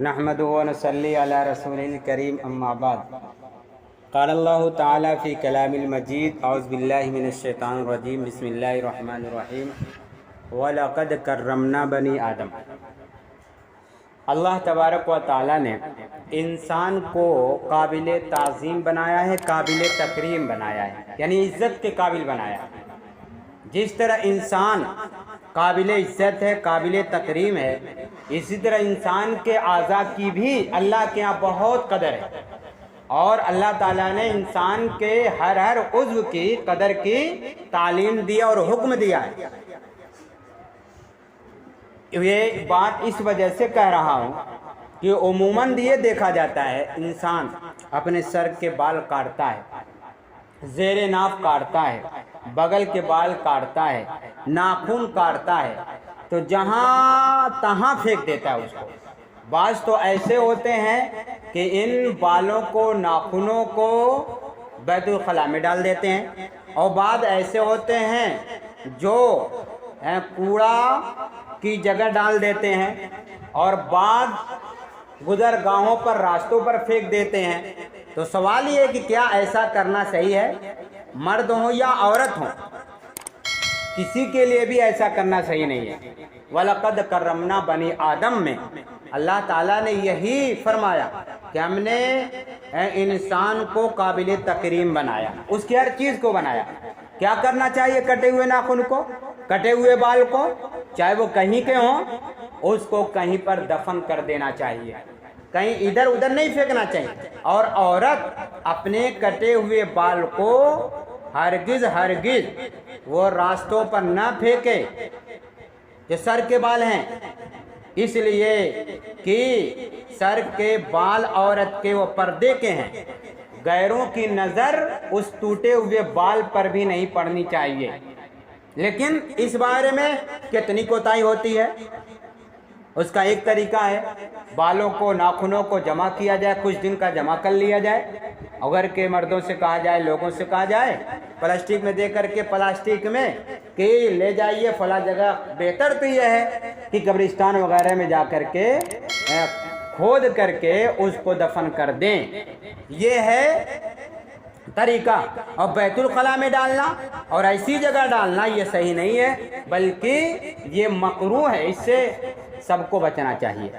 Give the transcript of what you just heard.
نحمدہ و نصلی علی رسول الکریم اما بعد قال اللہ تعالی فی کلام المجید اعوذ باللہ من الشیطان الرجیم بسم اللہ الرحمن الرحیم وَلَقَدْ كَرَّمْنَا بَنِي آدم۔ اللہ تبارک و تعالی نے انسان کو قابل تعظیم بنایا ہے، قابل تکریم بنایا ہے، یعنی عزت کے قابل بنایا ہے۔ جس طرح انسان قابل عزت ہے، قابل تکریم ہے، اسی طرح انسان کے اعضاء کی بھی اللہ کے یہاں بہت قدر ہے، اور اللہ تعالیٰ نے انسان کے ہر عضو کی قدر کی تعلیم دیا اور حکم دیا ہے۔ یہ بات اس وجہ سے کہہ رہا ہوں کہ عموماً یہ دیکھا جاتا ہے انسان اپنے سر کے بال کاٹتا ہے، زیر ناف کاٹتا ہے، بغل کے بال کاٹتا ہے، ناخن کاٹتا ہے، تو جہاں تہاں پھینک دیتا ہے اس کو۔ بعض تو ایسے ہوتے ہیں کہ ان بالوں کو، ناخنوں کو بیت الخلاء میں ڈال دیتے ہیں، اور بعض ایسے ہوتے ہیں جو کوڑا کی جگہ ڈال دیتے ہیں، اور بعض گزرگاہوں پر، راستوں پر پھینک دیتے ہیں۔ تو سوال یہ ہے کہ کیا ایسا کرنا صحیح ہے؟ مرد ہوں یا عورت ہوں، کسی کے لیے بھی ایسا کرنا صحیح نہیں ہے۔ وَلَقَدْ كَرَّمْنَا بَنِي آدم میں اللہ تعالیٰ نے یہی فرمایا کہ ہم نے انسان کو قابل تکریم بنایا، اس کی ہر چیز کو بنایا۔ کیا کرنا چاہیے؟ کٹے ہوئے ناخن کو، کٹے ہوئے بال کو، چاہے وہ کہیں کے ہوں، اس کو کہیں پر دفن کر دینا چاہیے، کہیں ادھر ادھر نہیں پھینکنا چاہیے۔ اور عورت اپنے کٹے ہوئے بال کو ہرگز وہ راستوں پر نہ پھینکے جو سر کے بال ہیں، اس لیے کہ سر کے بال عورت کے وہ پردے کے ہیں، غیروں کی نظر اس ٹوٹے ہوئے بال پر بھی نہیں پڑنی چاہیے۔ لیکن اس بارے میں کتنی کوتاہی ہوتی ہے۔ اس کا ایک طریقہ ہے بالوں کو، ناخنوں کو جمع کیا جائے، کچھ دن کا جمع کر لیا جائے، اگر کہ مردوں سے کہا جائے، لوگوں سے کہا جائے، پلاسٹک میں دے کر کے، پلاسٹک میں کہ لے جائیے فلاں جگہ۔ بہتر تو یہ ہے کہ قبرستان وغیرہ میں جا کر کے کھود کر کے اس کو دفن کر دیں، یہ ہے طریقہ۔ اور بیت الخلاء میں ڈالنا اور ایسی جگہ ڈالنا یہ صحیح نہیں ہے، بلکہ یہ مکروہ ہے، اس سے سب کو بچنا چاہیے۔